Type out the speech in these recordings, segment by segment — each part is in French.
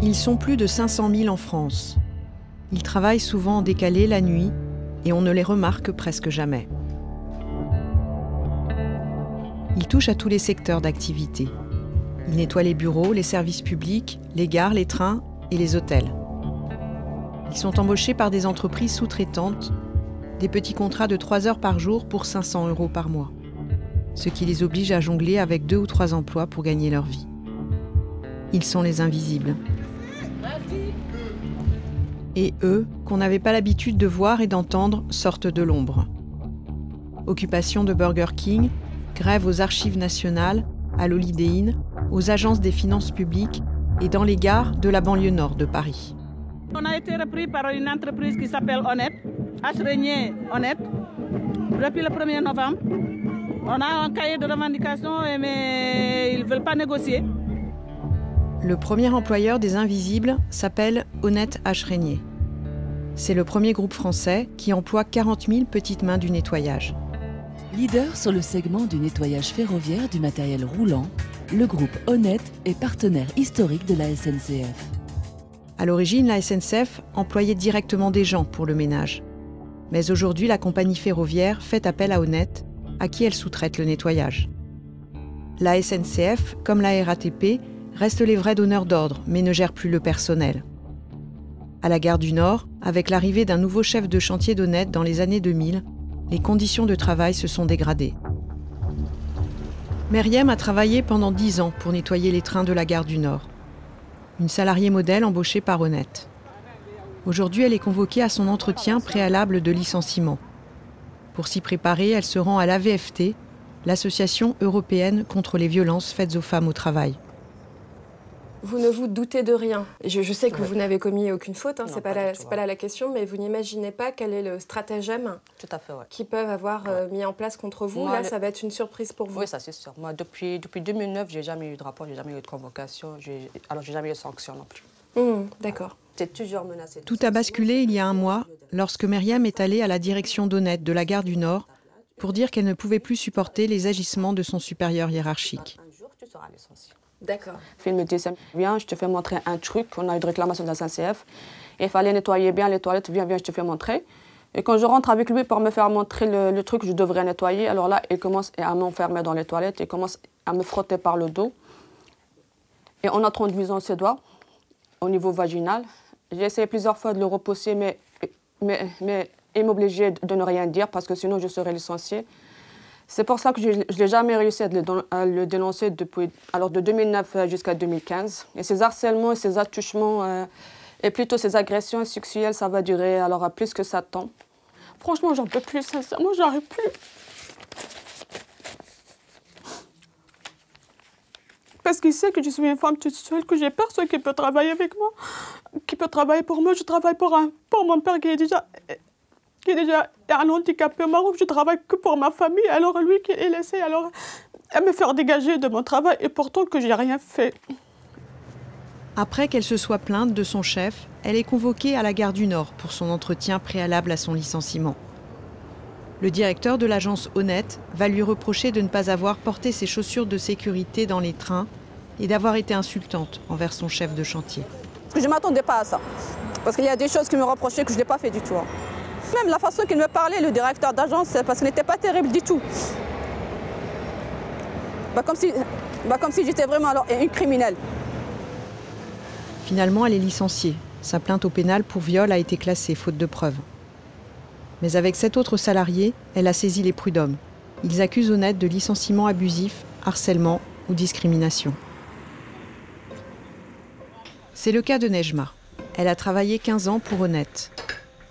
Ils sont plus de 500 000 en France. Ils travaillent souvent en décalé la nuit et on ne les remarque presque jamais. Ils touchent à tous les secteurs d'activité. Ils nettoient les bureaux, les services publics, les gares, les trains et les hôtels. Ils sont embauchés par des entreprises sous-traitantes, des petits contrats de 3 heures par jour pour 500 € par mois, ce qui les oblige à jongler avec 2 ou 3 emplois pour gagner leur vie. Ils sont les invisibles. Et eux, qu'on n'avait pas l'habitude de voir et d'entendre, sortent de l'ombre. Occupation de Burger King, grève aux archives nationales, à l'Holiday Inn, aux agences des finances publiques et dans les gares de la banlieue nord de Paris. On a été repris par une entreprise qui s'appelle Honnête, H. Honnête, depuis le 1er novembre. On a un cahier de revendication, mais ils ne veulent pas négocier. Le premier employeur des Invisibles s'appelle Honnête H. C'est le premier groupe français qui emploie 40 000 petites mains du nettoyage. Leader sur le segment du nettoyage ferroviaire du matériel roulant, le groupe Honnête est partenaire historique de la SNCF. À l'origine, la SNCF employait directement des gens pour le ménage. Mais aujourd'hui, la compagnie ferroviaire fait appel à Honnête, à qui elle sous-traite le nettoyage. La SNCF, comme la RATP, reste les vrais donneurs d'ordre, mais ne gère plus le personnel. À la gare du Nord, avec l'arrivée d'un nouveau chef de chantier d'Honnête dans les années 2000, les conditions de travail se sont dégradées. Meriem a travaillé pendant 10 ans pour nettoyer les trains de la gare du Nord. Une salariée modèle embauchée par Honnête. Aujourd'hui, elle est convoquée à son entretien préalable de licenciement. Pour s'y préparer, elle se rend à l'AVFT, l'Association européenne contre les violences faites aux femmes au travail. Vous ne vous doutez de rien. Je sais que vous n'avez commis aucune faute, hein, c'est pas là la question, mais vous n'imaginez pas quel est le stratagème qu'ils peuvent avoir mis en place contre vous. Moi, là, ça va être une surprise pour vous. Oui, ça c'est sûr. Moi, depuis 2009, j'ai jamais eu de rapport, j'ai jamais eu de convocation, alors j'ai jamais eu de sanction non plus. D'accord. C'est toujours menacé. Tout a basculé il y a un mois, lorsque Meriem est allée à la direction d'Honnête de la gare du Nord pour dire qu'elle ne pouvait plus supporter les agissements de son supérieur hiérarchique. Un jour, tu seras licencié. D'accord. Il me disait, viens, je te fais montrer un truc. On a eu de réclamation de la SNCF. Il fallait nettoyer bien les toilettes. Viens, je te fais montrer. Et quand je rentre avec lui pour me faire montrer le truc que je devrais nettoyer, alors là, il commence à m'enfermer dans les toilettes. Il commence à me frotter par le dos. Et en introduisant ses doigts au niveau vaginal, j'ai essayé plusieurs fois de le repousser, mais il m'obligeait de ne rien dire parce que sinon je serais licenciée. C'est pour ça que je n'ai jamais réussi à le dénoncer depuis de 2009 jusqu'à 2015. Et ces harcèlements et ces attouchements, et plutôt ces agressions sexuelles, ça va durer plus que 7 ans. Franchement, j'en peux plus, sincèrement, j'arrive plus. Parce qu'il sait que je suis une femme toute seule, que j'ai personne qui peut travailler avec moi, qui peut travailler pour moi. Je travaille pour mon père qui est déjà un handicapé marouf, je travaille que pour ma famille, alors lui qui est laissé à me faire dégager de mon travail et pourtant que j'ai rien fait. Après qu'elle se soit plainte de son chef, elle est convoquée à la gare du Nord pour son entretien préalable à son licenciement. Le directeur de l'agence Honnête va lui reprocher de ne pas avoir porté ses chaussures de sécurité dans les trains et d'avoir été insultante envers son chef de chantier. Je ne m'attendais pas à ça, parce qu'il y a des choses qui me reprochaient que je n'ai pas fait du tout. Même la façon qu'il me parlait, le directeur d'agence, parce qu'il n'était pas terrible du tout. Comme si j'étais vraiment une criminelle. Finalement, elle est licenciée. Sa plainte au pénal pour viol a été classée, faute de preuves. Mais avec 7 autres salariés, elle a saisi les prud'hommes. Ils accusent Honnête de licenciement abusif, harcèlement ou discrimination. C'est le cas de Nejma. Elle a travaillé 15 ans pour Honnête.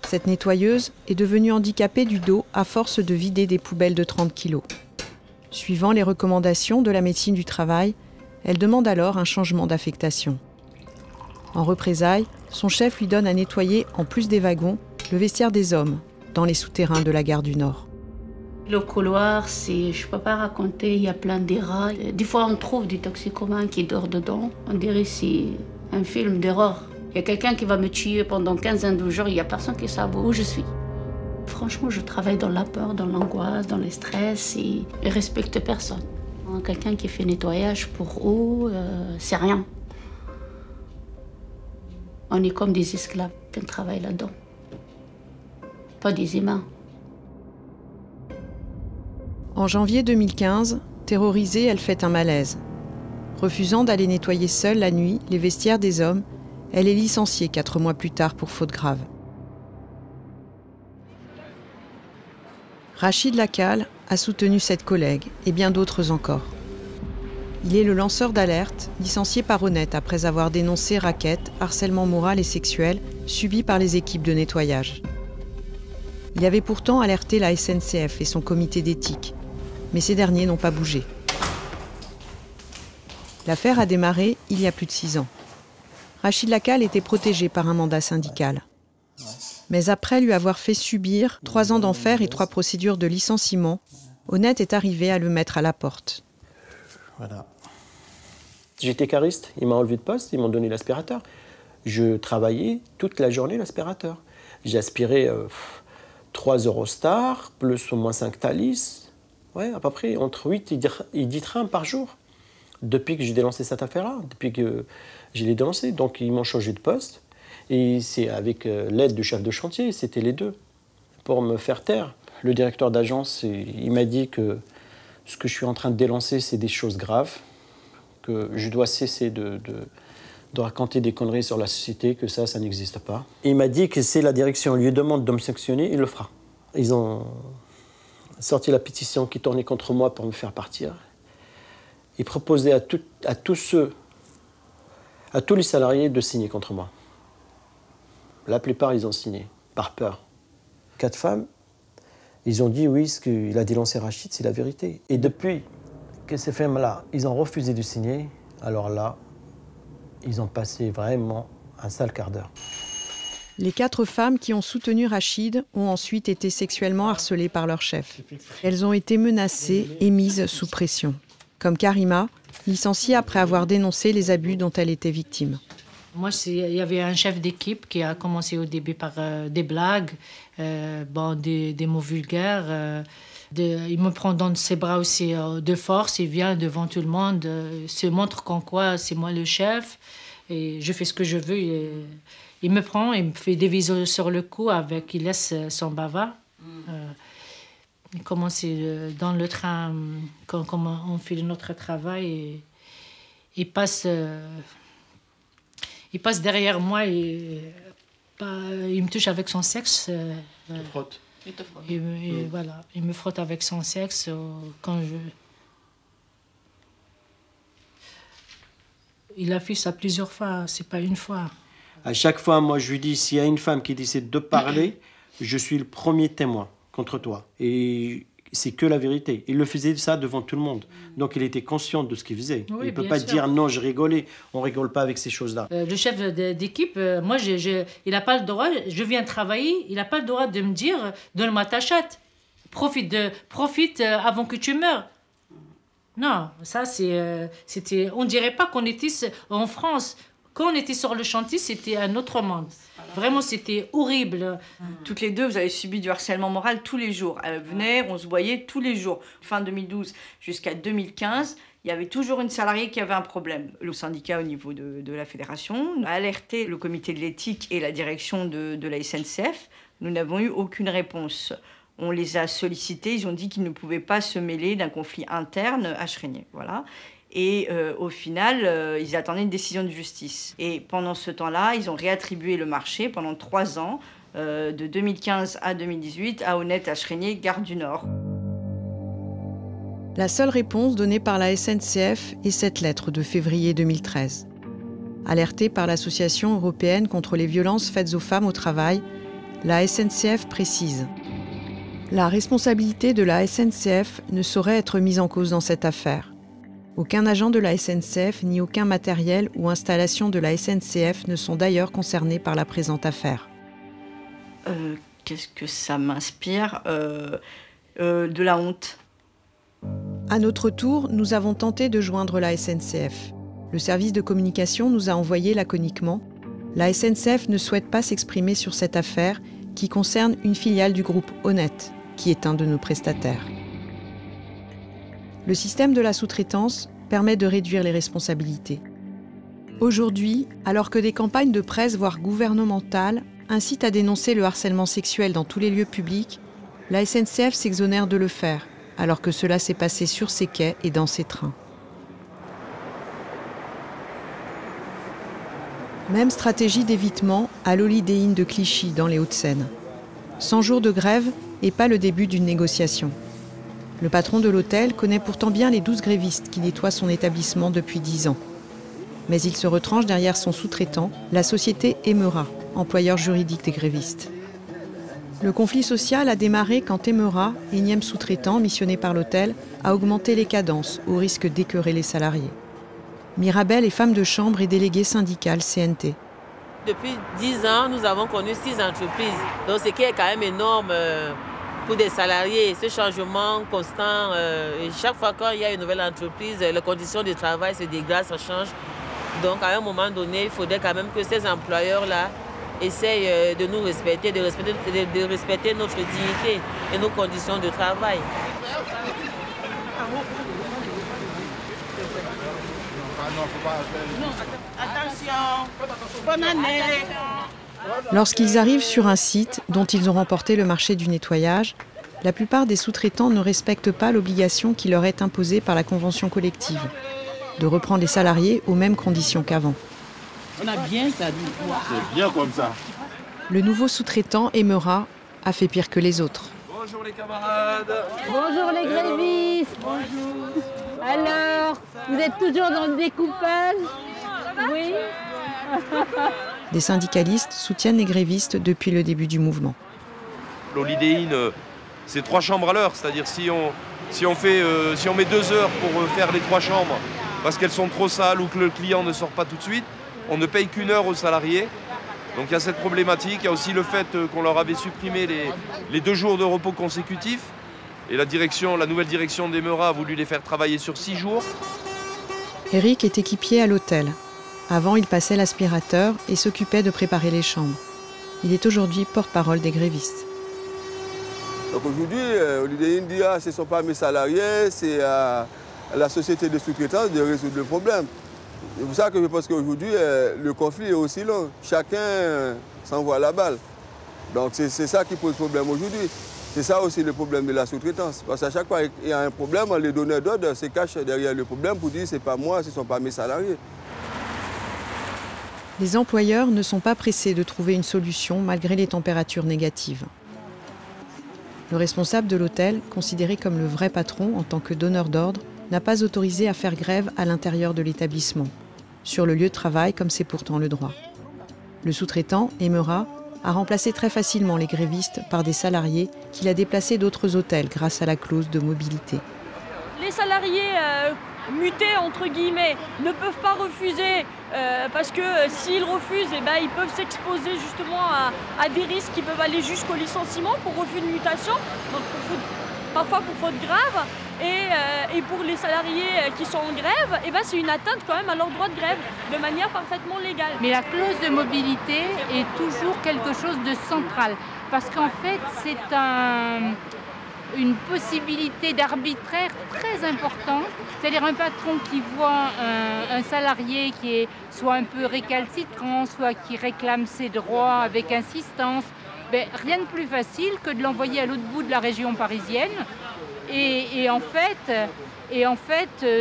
Cette nettoyeuse est devenue handicapée du dos à force de vider des poubelles de 30 kilos. Suivant les recommandations de la médecine du travail, elle demande alors un changement d'affectation. En représailles, son chef lui donne à nettoyer, en plus des wagons, le vestiaire des hommes, dans les souterrains de la gare du Nord. Le couloir, je ne peux pas raconter, il y a plein d'erreurs. Des fois, on trouve des toxicomanes qui dorment dedans. On dirait que c'est un film d'horreur. Il y a quelqu'un qui va me tuer pendant 15 jours, il n'y a personne qui sait où je suis. Franchement, je travaille dans la peur, dans l'angoisse, dans le stress et je ne respecte personne. Quelqu'un qui fait nettoyage pour eux, c'est rien. On est comme des esclaves qui travaillent là-dedans. Pas des humains. En janvier 2015, terrorisée, elle fait un malaise. Refusant d'aller nettoyer seule la nuit les vestiaires des hommes, elle est licenciée 4 mois plus tard pour faute grave. Rachid Lacal a soutenu cette collègue et bien d'autres encore. Il est le lanceur d'alerte, licencié par Honnête après avoir dénoncé raquettes, harcèlement moral et sexuel subis par les équipes de nettoyage. Il avait pourtant alerté la SNCF et son comité d'éthique, mais ces derniers n'ont pas bougé. L'affaire a démarré il y a plus de 6 ans. Rachid Lacal était protégé par un mandat syndical. Mais après lui avoir fait subir 3 ans d'enfer et 3 procédures de licenciement, Honnête est arrivé à le mettre à la porte. Voilà. J'étais cariste, ils m'ont enlevé de poste, ils m'ont donné l'aspirateur. Je travaillais toute la journée l'aspirateur. J'aspirais 3 Eurostar, plus ou moins 5 Thalys. Ouais, à peu près entre 8 et 10 trains par jour. Depuis que j'ai dénoncé cette affaire-là, depuis que je l'ai dénoncé. Donc ils m'ont changé de poste. Et c'est avec l'aide du chef de chantier, c'était les deux, pour me faire taire. Le directeur d'agence, il m'a dit que ce que je suis en train de dénoncer, c'est des choses graves, que je dois cesser de raconter des conneries sur la société, que ça n'existe pas. Et il m'a dit que si la direction lui demande de me sanctionner, il le fera. Ils ont sorti la pétition qui tournait contre moi pour me faire partir. Ils proposaient à tous les salariés de signer contre moi. La plupart, ils ont signé, par peur. 4 femmes, ils ont dit oui, ce qu'il a dénoncé Rachid, c'est la vérité. Et depuis que ces femmes-là, ils ont refusé de signer, alors là, ils ont passé vraiment un sale quart d'heure. Les 4 femmes qui ont soutenu Rachid ont ensuite été sexuellement harcelées par leur chef. Elles ont été menacées et mises sous pression. Comme Karima, licenciée après avoir dénoncé les abus dont elle était victime. Moi, il y avait un chef d'équipe qui a commencé au début par des blagues, des mots vulgaires. Il me prend dans ses bras aussi de force, il vient devant tout le monde, se montre qu'en quoi c'est moi le chef, et je fais ce que je veux. Il me prend, il me fait des bisous sur le cou, il laisse son bavard. Il commence dans le train, quand on fait notre travail, et il passe derrière moi et il me touche avec son sexe. Il te frotte. Voilà, il me frotte avec son sexe quand je... Il a fait ça plusieurs fois, c'est pas une fois. À chaque fois, moi, je lui dis, s'il y a une femme qui décide de parler, je suis le premier témoin contre toi. Et c'est que la vérité. Il le faisait ça devant tout le monde. Donc, il était conscient de ce qu'il faisait. Oui, il ne peut pas dire non, je rigolais. On ne rigole pas avec ces choses-là. Le chef d'équipe, moi, il n'a pas le droit, je viens travailler, il n'a pas le droit de me dire, donne-moi ta chatte. Profite avant que tu meurs. Non, ça, c'était... On ne dirait pas qu'on était en France. Quand on était sur le chantier, c'était un autre monde. Vraiment, c'était horrible. Toutes les deux, vous avez subi du harcèlement moral tous les jours. Elles venaient, on se voyait tous les jours. Fin 2012 jusqu'à 2015, il y avait toujours une salariée qui avait un problème. Le syndicat, au niveau de la fédération, a alerté le comité de l'éthique et la direction de la SNCF. Nous n'avons eu aucune réponse. On les a sollicités, ils ont dit qu'ils ne pouvaient pas se mêler d'un conflit interne à Chrégnier. Voilà. Et au final, ils attendaient une décision de justice. Et pendant ce temps-là, ils ont réattribué le marché pendant 3 ans, de 2015 à 2018, à Honnête, à Chrégnier, Gare du Nord. La seule réponse donnée par la SNCF est cette lettre de février 2013. Alertée par l'Association européenne contre les violences faites aux femmes au travail, la SNCF précise: la responsabilité de la SNCF ne saurait être mise en cause dans cette affaire. Aucun agent de la SNCF ni aucun matériel ou installation de la SNCF ne sont d'ailleurs concernés par la présente affaire. Qu'est-ce que ça m'inspire ? De la honte. À notre tour, nous avons tenté de joindre la SNCF. Le service de communication nous a envoyé laconiquement: la SNCF ne souhaite pas s'exprimer sur cette affaire qui concerne une filiale du groupe Honnête, qui est un de nos prestataires. Le système de la sous-traitance permet de réduire les responsabilités. Aujourd'hui, alors que des campagnes de presse, voire gouvernementales, incitent à dénoncer le harcèlement sexuel dans tous les lieux publics, la SNCF s'exonère de le faire, alors que cela s'est passé sur ses quais et dans ses trains. Même stratégie d'évitement à l'Holiday Inn de Clichy, dans les Hauts-de-Seine. 100 jours de grève et pas le début d'une négociation. Le patron de l'hôtel connaît pourtant bien les 12 grévistes qui nettoient son établissement depuis 10 ans. Mais il se retranche derrière son sous-traitant, la société Emera, employeur juridique des grévistes. Le conflit social a démarré quand Emera, énième sous-traitant missionné par l'hôtel, a augmenté les cadences au risque d'écœurer les salariés. Mirabel est femme de chambre et déléguée syndicale CNT. Depuis 10 ans, nous avons connu 6 entreprises, donc ce qui est quand même énorme pour des salariés. Ce changement constant, et chaque fois qu'il y a une nouvelle entreprise, les conditions de travail se dégradent, ça change. Donc à un moment donné, il faudrait quand même que ces employeurs-là essayent de nous respecter, de respecter notre dignité et nos conditions de travail. Bonne année. Lorsqu'ils arrivent sur un site dont ils ont remporté le marché du nettoyage, la plupart des sous-traitants ne respectent pas l'obligation qui leur est imposée par la convention collective, de reprendre les salariés aux mêmes conditions qu'avant. On a bien ça. C'est bien comme ça. Le nouveau sous-traitant, Emera, a fait pire que les autres. Bonjour les camarades. Bonjour les grévistes. Bonjour. Alors, vous êtes toujours dans le découpage? Oui. Des syndicalistes soutiennent les grévistes depuis le début du mouvement. L'Holiday Inn, c'est 3 chambres à l'heure, c'est-à-dire si on met 2 heures pour faire les 3 chambres parce qu'elles sont trop sales ou que le client ne sort pas tout de suite, on ne paye qu'1 heure aux salariés. Donc il y a cette problématique, il y a aussi le fait qu'on leur avait supprimé les 2 jours de repos consécutifs. Et la nouvelle direction d'Emera a voulu les faire travailler sur 6 jours. Eric est équipier à l'hôtel. Avant, il passait l'aspirateur et s'occupait de préparer les chambres. Il est aujourd'hui porte-parole des grévistes. Donc aujourd'hui, Holiday Inn dit « ce ne sont pas mes salariés, c'est à la société de sous-traitance de résoudre le problème ». C'est pour ça que je pense qu'aujourd'hui, le conflit est aussi long. Chacun s'envoie la balle. Donc c'est ça qui pose problème aujourd'hui. C'est ça aussi le problème de la sous-traitance. Parce qu'à chaque fois qu'il y a un problème, les donneurs d'ordre se cachent derrière le problème pour dire « c'est pas moi, ce ne sont pas mes salariés ». Les employeurs ne sont pas pressés de trouver une solution malgré les températures négatives. Le responsable de l'hôtel, considéré comme le vrai patron en tant que donneur d'ordre, n'a pas autorisé à faire grève à l'intérieur de l'établissement, sur le lieu de travail comme c'est pourtant le droit. Le sous-traitant, Emera, a remplacé très facilement les grévistes par des salariés qu'il a déplacés d'autres hôtels grâce à la clause de mobilité. Les salariés mutés, entre guillemets, ne peuvent pas refuser parce que s'ils refusent, ils peuvent s'exposer justement à des risques qui peuvent aller jusqu'au licenciement pour refus de mutation, donc parfois pour faute grave. Et pour les salariés qui sont en grève, c'est une atteinte quand même à leur droit de grève, de manière parfaitement légale. Mais la clause de mobilité est toujours quelque chose de central, parce qu'en fait, c'est une possibilité d'arbitraire très importante. C'est-à-dire un patron qui voit un salarié qui est soit un peu récalcitrant, soit qui réclame ses droits avec insistance, rien de plus facile que de l'envoyer à l'autre bout de la région parisienne. Et en fait,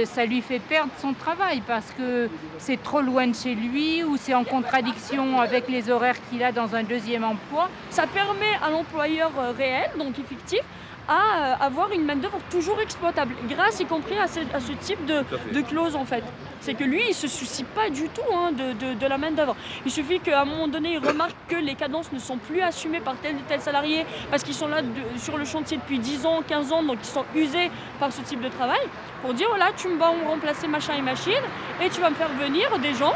ça lui fait perdre son travail parce que c'est trop loin de chez lui ou c'est en contradiction avec les horaires qu'il a dans un deuxième emploi. Ça permet à l'employeur réel, donc effectif, à avoir une main-d'œuvre toujours exploitable, grâce y compris à ce type de clause en fait. C'est que lui, il ne se soucie pas du tout de la main-d'œuvre. Il suffit qu'à un moment donné, il remarque que les cadences ne sont plus assumées par tel ou tel salarié parce qu'ils sont là sur le chantier depuis 10 ans, 15 ans, donc ils sont usés par ce type de travail, pour dire voilà, tu vas me remplacer machin et machine et tu vas me faire venir des gens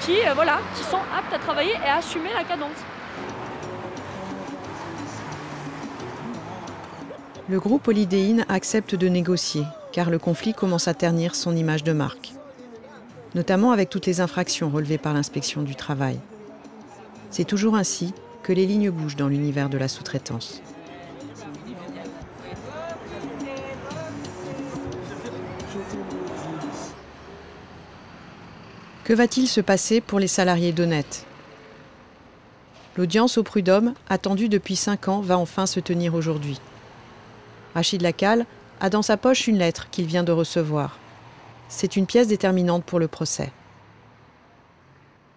qui sont aptes à travailler et à assumer la cadence. Le groupe Holiday Inn accepte de négocier, car le conflit commence à ternir son image de marque, notamment avec toutes les infractions relevées par l'inspection du travail. C'est toujours ainsi que les lignes bougent dans l'univers de la sous-traitance. Que va-t-il se passer pour les salariés d'Honnête? L'audience au prud'homme, attendue depuis 5 ans, va enfin se tenir aujourd'hui. Rachid Lacal a dans sa poche une lettre qu'il vient de recevoir. C'est une pièce déterminante pour le procès.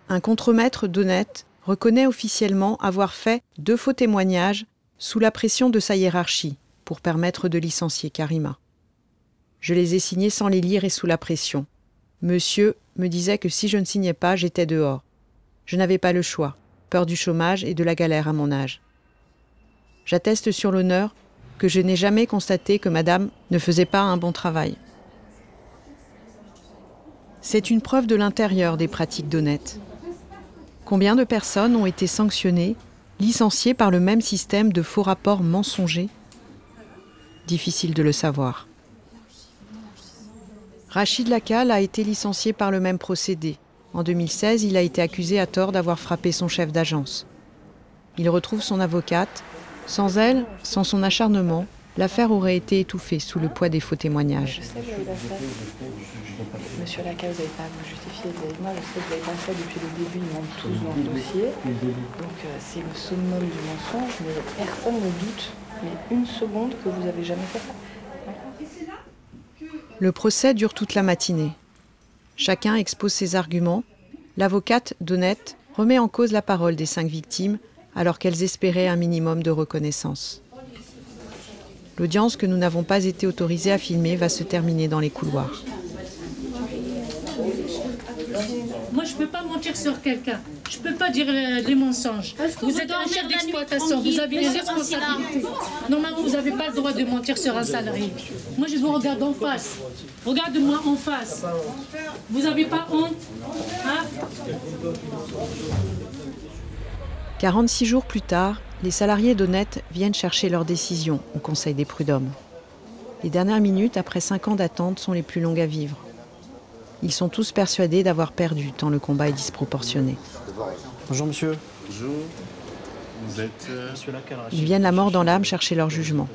Un contremaître d'Honnête reconnaît officiellement avoir fait 2 faux témoignages sous la pression de sa hiérarchie pour permettre de licencier Karima. Je les ai signés sans les lire et sous la pression. Monsieur me disait que si je ne signais pas, j'étais dehors. Je n'avais pas le choix, peur du chômage et de la galère à mon âge. J'atteste sur l'honneur que je n'ai jamais constaté que madame ne faisait pas un bon travail. C'est une preuve de l'intérieur des pratiques d'Honnête. Combien de personnes ont été sanctionnées, licenciées par le même système de faux rapports mensongers? Difficile de le savoir. Rachid Lacal a été licencié par le même procédé. En 2016, il a été accusé à tort d'avoir frappé son chef d'agence. Il retrouve son avocate. Sans elle, sans son acharnement, l'affaire aurait été étouffée sous le poids des faux témoignages. Je sais que vous l'avez pas fait. Monsieur Lacal, vous n'avez pas à vous justifier. Moi, je sais que vous l'avez pas fait depuis le début. Ils montent tous dans le dossier. Donc, c'est le summum du mensonge, mais personne ne doute, mais une seconde, que vous n'avez jamais fait ça. Le procès dure toute la matinée. Chacun expose ses arguments. L'avocate d'Honnête remet en cause la parole des 5 victimes alors qu'elles espéraient un minimum de reconnaissance. L'audience que nous n'avons pas été autorisés à filmer va se terminer dans les couloirs. Moi, je ne peux pas mentir sur quelqu'un. Je ne peux pas dire les mensonges. Vous êtes un chef d'exploitation, vous avez des responsabilités. Normalement, vous n'avez pas le droit de mentir sur un salarié. Moi, je vous regarde en face. Regarde-moi en face. Vous n'avez pas honte, hein? 46 jours plus tard, les salariés d'Honnête viennent chercher leur décision au Conseil des prud'hommes. Les dernières minutes, après 5 ans d'attente, sont les plus longues à vivre. Ils sont tous persuadés d'avoir perdu, tant le combat est disproportionné. Bonjour monsieur. Bonjour. Vous êtes Ils viennent la mort dans l'âme chercher leur jugement.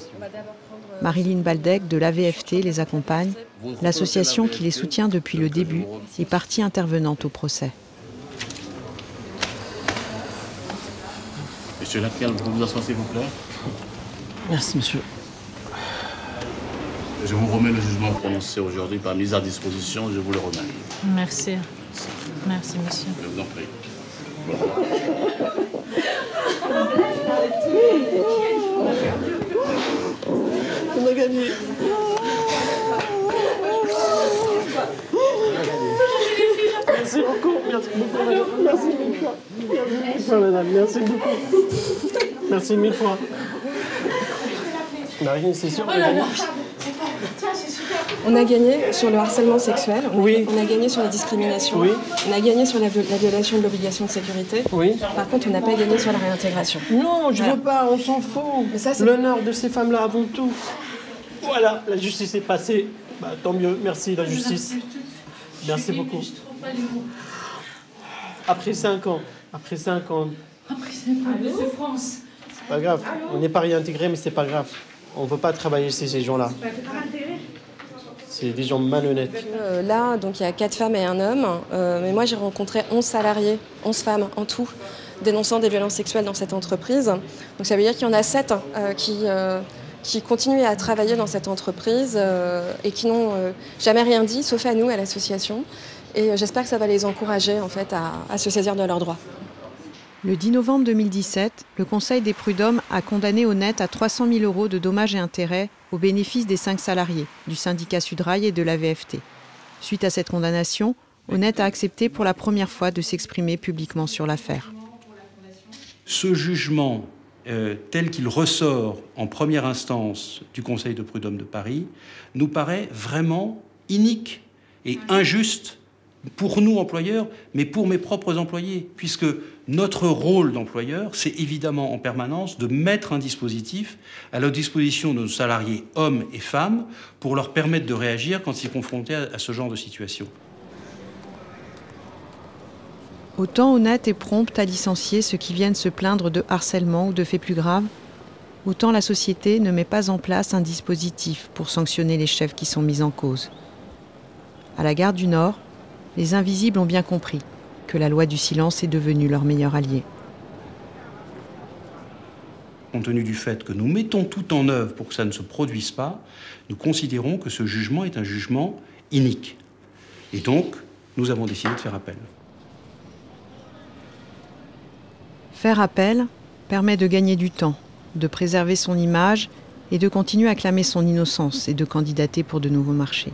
Marilyn Baldec de l'AVFT les accompagne, l'association qui les soutient depuis le début est partie intervenante au procès. Monsieur Lacal, vous vous asseoir s'il vous plaît. Merci monsieur. Je vous remets le jugement prononcé aujourd'hui par mise à disposition, je vous le remets. Merci. Merci, monsieur. Je vous en prie. On a gagné. Merci beaucoup. Merci beaucoup, madame. Merci mille fois. Merci mille fois, madame. Merci beaucoup. Merci mille fois. Marine, c'est sûr, on a gagné. On a gagné sur le harcèlement sexuel, on a gagné sur la discrimination, on a gagné sur la violation de l'obligation de sécurité. Par contre, on n'a pas gagné sur la réintégration. Non, je veux pas, on s'en fout. L'honneur de ces femmes-là avant tout. Voilà, la justice est passée. Bah, tant mieux, merci la justice. Merci beaucoup. Après 5 ans. Après 5 ans de France. C'est pas grave, on n'est pas réintégrés, mais c'est pas grave. On ne veut pas travailler chez ces gens-là. C'est des gens malhonnêtes. Là, donc il y a 4 femmes et un homme. Mais moi, j'ai rencontré 11 salariés, 11 femmes en tout, dénonçant des violences sexuelles dans cette entreprise. Donc ça veut dire qu'il y en a 7 qui continuent à travailler dans cette entreprise et qui n'ont jamais rien dit, sauf à nous, à l'association. Et j'espère que ça va les encourager en fait, à se saisir de leurs droits. Le 10 novembre 2017, le Conseil des prud'hommes a condamné Honnête à 300 000 € de dommages et intérêts au bénéfice des 5 salariés du syndicat Sudrail et de l'AVFT. Suite à cette condamnation, Honnête a accepté pour la première fois de s'exprimer publiquement sur l'affaire. Ce jugement, tel qu'il ressort en première instance du Conseil de prud'hommes de Paris, nous paraît vraiment inique et injuste pour nous, employeurs, mais pour mes propres employés, puisque notre rôle d'employeur, c'est évidemment en permanence de mettre un dispositif à la disposition de nos salariés, hommes et femmes, pour leur permettre de réagir quand ils sont confrontés à ce genre de situation. Autant Honnête est prompte à licencier ceux qui viennent se plaindre de harcèlement ou de faits plus graves, autant la société ne met pas en place un dispositif pour sanctionner les chefs qui sont mis en cause. À la gare du Nord, Les invisibles ont bien compris que la loi du silence est devenue leur meilleur allié. Compte tenu du fait que nous mettons tout en œuvre pour que ça ne se produise pas, nous considérons que ce jugement est un jugement inique. Et donc, nous avons décidé de faire appel. Faire appel permet de gagner du temps, de préserver son image et de continuer à clamer son innocence et de candidater pour de nouveaux marchés.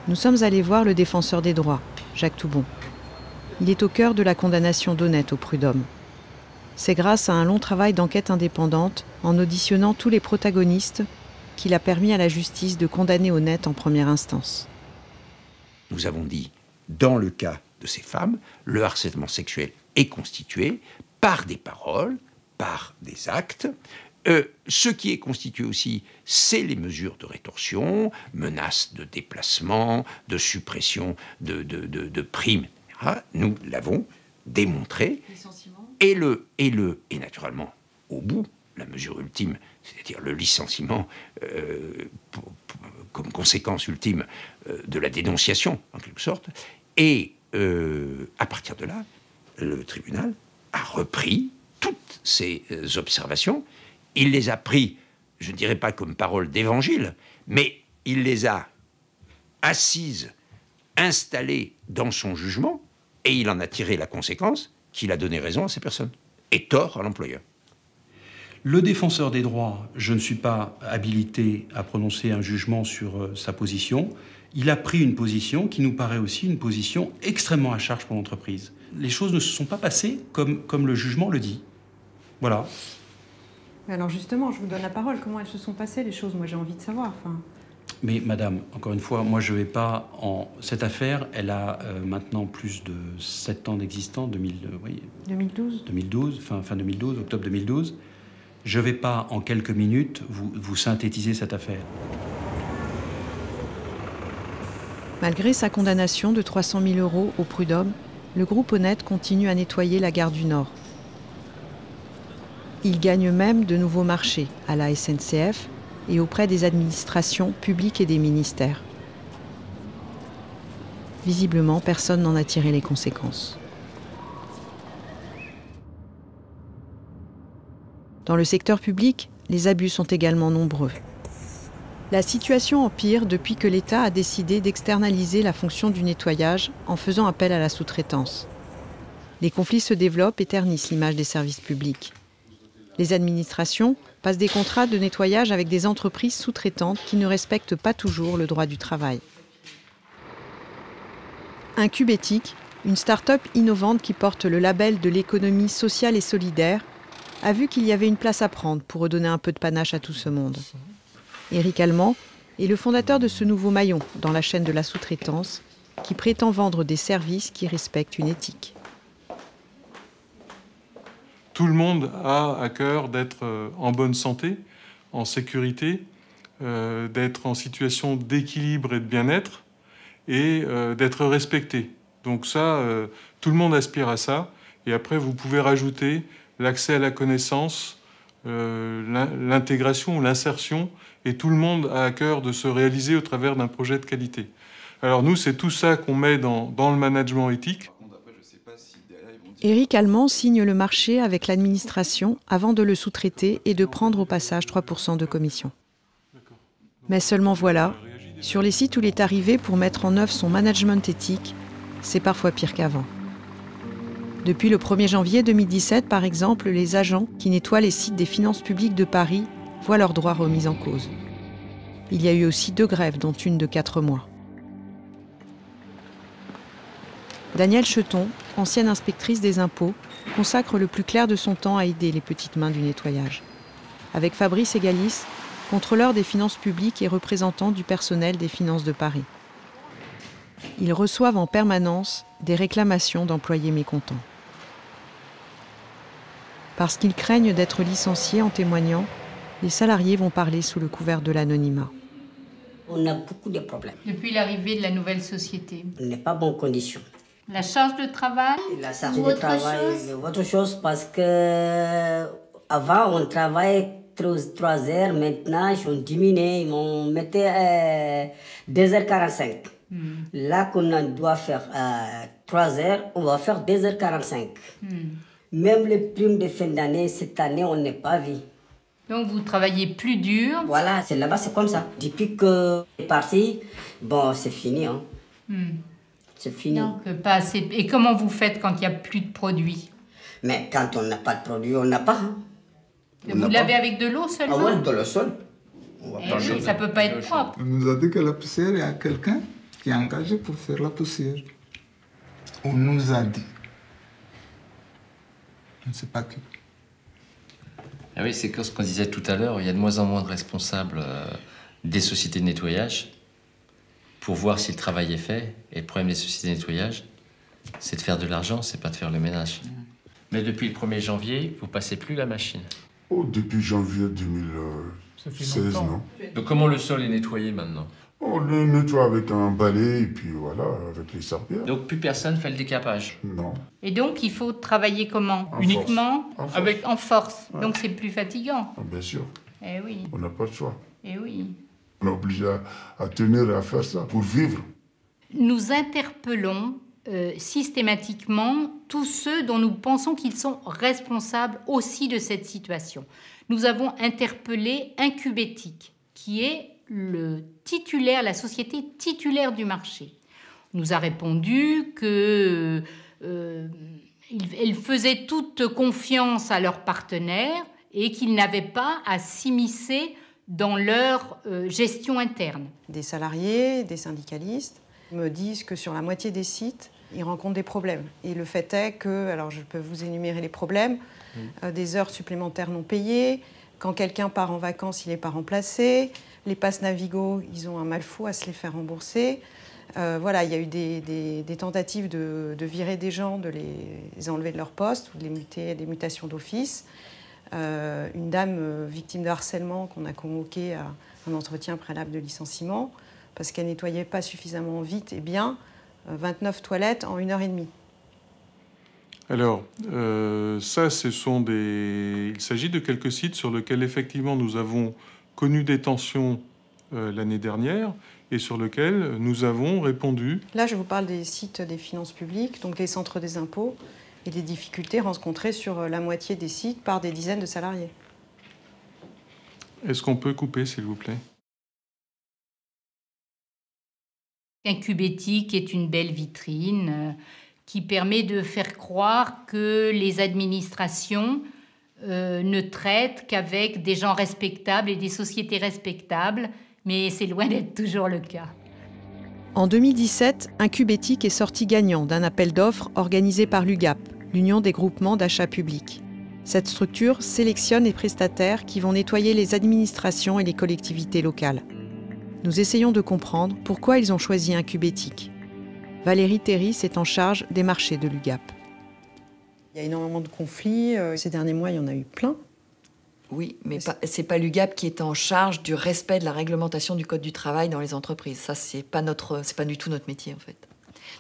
Nous sommes allés voir le défenseur des droits, Jacques Toubon. Il est au cœur de la condamnation d'Honnête au prud'homme. C'est grâce à un long travail d'enquête indépendante, en auditionnant tous les protagonistes, qu'il a permis à la justice de condamner Honnête en première instance. Nous avons dit, dans le cas de ces femmes, le harcèlement sexuel est constitué par des paroles, par des actes. Ce qui est constitué aussi, c'est les mesures de rétorsion, menaces de déplacement, de suppression de primes. Nous l'avons démontré. Et naturellement, au bout, la mesure ultime, c'est-à-dire le licenciement comme conséquence ultime de la dénonciation, en quelque sorte. Et à partir de là, le tribunal a repris toutes ces observations. Il les a pris, je ne dirais pas comme parole d'évangile, mais il les a assises, installées dans son jugement, et il en a tiré la conséquence qu'il a donné raison à ces personnes, et tort à l'employeur. Le défenseur des droits, je ne suis pas habilité à prononcer un jugement sur sa position. Il a pris une position qui nous paraît aussi une position extrêmement à charge pour l'entreprise. Les choses ne se sont pas passées comme le jugement le dit. Voilà. Alors justement, je vous donne la parole. Comment elles se sont passées, les choses? Moi, j'ai envie de savoir. Mais madame, encore une fois, moi je ne vais pas en... Cette affaire, elle a maintenant plus de 7 ans d'existence, 2012, fin 2012, octobre 2012. Je ne vais pas en quelques minutes vous synthétiser cette affaire. Malgré sa condamnation de 300 000 € au prud'homme, le groupe Honnête continue à nettoyer la gare du Nord. Il gagne même de nouveaux marchés à la SNCF et auprès des administrations publiques et des ministères. Visiblement, personne n'en a tiré les conséquences. Dans le secteur public, les abus sont également nombreux. La situation empire depuis que l'État a décidé d'externaliser la fonction du nettoyage en faisant appel à la sous-traitance. Les conflits se développent et ternissent l'image des services publics. Les administrations passent des contrats de nettoyage avec des entreprises sous-traitantes qui ne respectent pas toujours le droit du travail. Incubétique, une start-up innovante qui porte le label de l'économie sociale et solidaire, a vu qu'il y avait une place à prendre pour redonner un peu de panache à tout ce monde. Éric Allemand est le fondateur de ce nouveau maillon dans la chaîne de la sous-traitance qui prétend vendre des services qui respectent une éthique. Tout le monde a à cœur d'être en bonne santé, en sécurité, d'être en situation d'équilibre et de bien-être et d'être respecté. Donc ça, tout le monde aspire à ça. Et après, vous pouvez rajouter l'accès à la connaissance, l'intégration ou l'insertion. Et tout le monde a à cœur de se réaliser au travers d'un projet de qualité. Alors nous, c'est tout ça qu'on met dans le management éthique. Éric Allemand signe le marché avec l'administration avant de le sous-traiter et de prendre au passage 3% de commission. Mais seulement voilà, sur les sites où il est arrivé pour mettre en œuvre son management éthique, c'est parfois pire qu'avant. Depuis le 1er janvier 2017, par exemple, les agents qui nettoient les sites des finances publiques de Paris voient leurs droits remis en cause. Il y a eu aussi 2 grèves, dont une de 4 mois. Danielle Cheton, ancienne inspectrice des impôts, consacre le plus clair de son temps à aider les petites mains du nettoyage. Avec Fabrice Egalis, contrôleur des finances publiques et représentant du personnel des finances de Paris. Ils reçoivent en permanence des réclamations d'employés mécontents. Parce qu'ils craignent d'être licenciés en témoignant, les salariés vont parler sous le couvert de l'anonymat. On a beaucoup de problèmes. Depuis l'arrivée de la nouvelle société. On n'est pas en bonne condition. La charge de travail. La charge de travail, autre chose parce que avant on travaillait 3 heures, maintenant ils ont diminué, ils m'ont mis 2h45. Là qu'on doit faire 3 heures, on va faire 2h45. Même les primes de fin d'année, cette année, on n'est pas vu. Donc vous travaillez plus dur. Voilà, c'est là-bas, c'est comme ça. Depuis que c'est parti, bon, c'est fini. Hein. C'est fini. Donc, pas assez. Et comment vous faites quand il n'y a plus de produits? Mais quand on n'a pas de produits, on n'a pas. Hein. Vous l'avez avec de l'eau seulement? Ah ouais, de l'eau seule. Oui, ça ne peut pas être propre. On nous a dit que la poussière, il y a quelqu'un qui est engagé pour faire la poussière. On nous a dit. Je ne sais pas qui. Ah oui, c'est comme ce qu'on disait tout à l'heure, il y a de moins en moins de responsables des sociétés de nettoyage pour voir si le travail est fait. Et le problème des sociétés de nettoyage, c'est de faire de l'argent, c'est pas de faire le ménage. Mais depuis le 1er janvier, vous passez plus la machine. Oh, depuis janvier 2016, non? Donc comment le sol est nettoyé maintenant? On le nettoie avec un balai et puis voilà, avec les serpillères. Donc plus personne fait le décapage? Non. Et donc il faut travailler comment? Uniquement en force. Ouais. Donc c'est plus fatigant. Ah, bien sûr. Eh oui. On n'a pas de choix. Eh oui. On est obligé à tenir et à faire ça pour vivre. Nous interpellons systématiquement tous ceux dont nous pensons qu'ils sont responsables aussi de cette situation. Nous avons interpellé Incubétique, qui est le titulaire, la société titulaire du marché. On nous a répondu que ils faisaient toute confiance à leurs partenaires et qu'ils n'avaient pas à s'immiscer dans leur gestion interne. Des salariés, des syndicalistes me disent que sur la moitié des sites, ils rencontrent des problèmes. Et le fait est que, alors je peux vous énumérer les problèmes, des heures supplémentaires non payées, quand quelqu'un part en vacances, il n'est pas remplacé, les passes Navigo, ils ont un mal fou à se les faire rembourser. Voilà, il y a eu des tentatives de virer des gens, de les enlever de leur poste ou de les muter, des mutations d'office. Une dame victime de harcèlement qu'on a convoquée à un entretien préalable de licenciement parce qu'elle nettoyait pas suffisamment vite et bien 29 toilettes en 1h30. Alors, ça, il s'agit de quelques sites sur lesquels effectivement nous avons connu des tensions l'année dernière et sur lesquels nous avons répondu. Là, je vous parle des sites des finances publiques, donc les centres des impôts, et des difficultés rencontrées sur la moitié des sites par des dizaines de salariés. Est-ce qu'on peut couper, s'il vous plaît? Incubétique est une belle vitrine qui permet de faire croire que les administrations ne traitent qu'avec des gens respectables et des sociétés respectables, mais c'est loin d'être toujours le cas. En 2017, Incubétique est sorti gagnant d'un appel d'offres organisé par l'UGAP, l'Union des groupements d'achat public. Cette structure sélectionne les prestataires qui vont nettoyer les administrations et les collectivités locales. Nous essayons de comprendre pourquoi ils ont choisi Incubétique. Valérie Théris est en charge des marchés de l'UGAP. Il y a énormément de conflits. Ces derniers mois, il y en a eu plein. Oui, mais c'est pas l'UGAP qui est en charge du respect de la réglementation du Code du travail dans les entreprises. Ça, c'est pas du tout notre métier, en fait.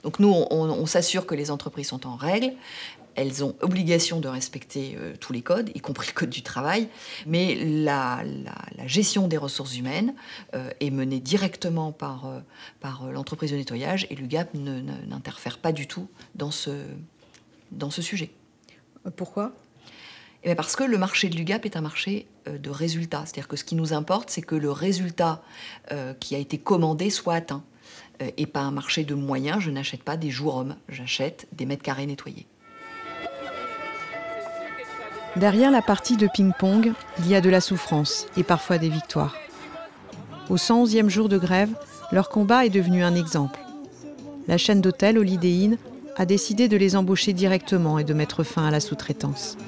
Donc nous, on s'assure que les entreprises sont en règle. Elles ont obligation de respecter tous les codes, y compris le Code du travail. Mais la gestion des ressources humaines est menée directement par l'entreprise de nettoyage et l'UGAP n'interfère pas du tout dans ce sujet. Pourquoi ? Eh bien parce que le marché de l'UGAP est un marché de résultats. C'est-à-dire que ce qui nous importe, c'est que le résultat qui a été commandé soit atteint. Et pas un marché de moyens. Je n'achète pas des jours-hommes, j'achète des mètres carrés nettoyés. Derrière la partie de ping-pong, il y a de la souffrance et parfois des victoires. Au 111e jour de grève, leur combat est devenu un exemple. La chaîne d'hôtels Holiday Inn a décidé de les embaucher directement et de mettre fin à la sous-traitance.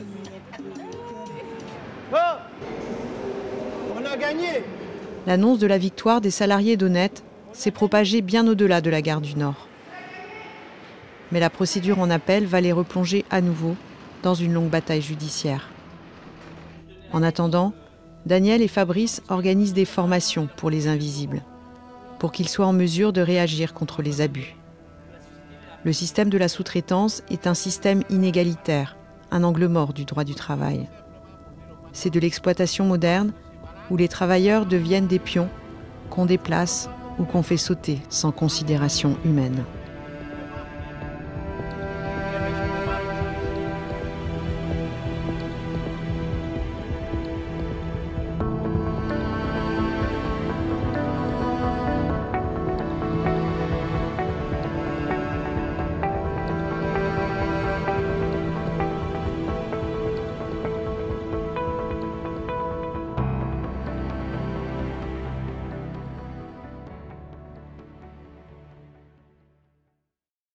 On a gagné! L'annonce de la victoire des salariés d'Honnête s'est propagée bien au-delà de la gare du Nord. Mais la procédure en appel va les replonger à nouveau dans une longue bataille judiciaire. En attendant, Daniel et Fabrice organisent des formations pour les invisibles, pour qu'ils soient en mesure de réagir contre les abus. Le système de la sous-traitance est un système inégalitaire, un angle mort du droit du travail. c'est de l'exploitation moderne où les travailleurs deviennent des pions qu'on déplace ou qu'on fait sauter sans considération humaine.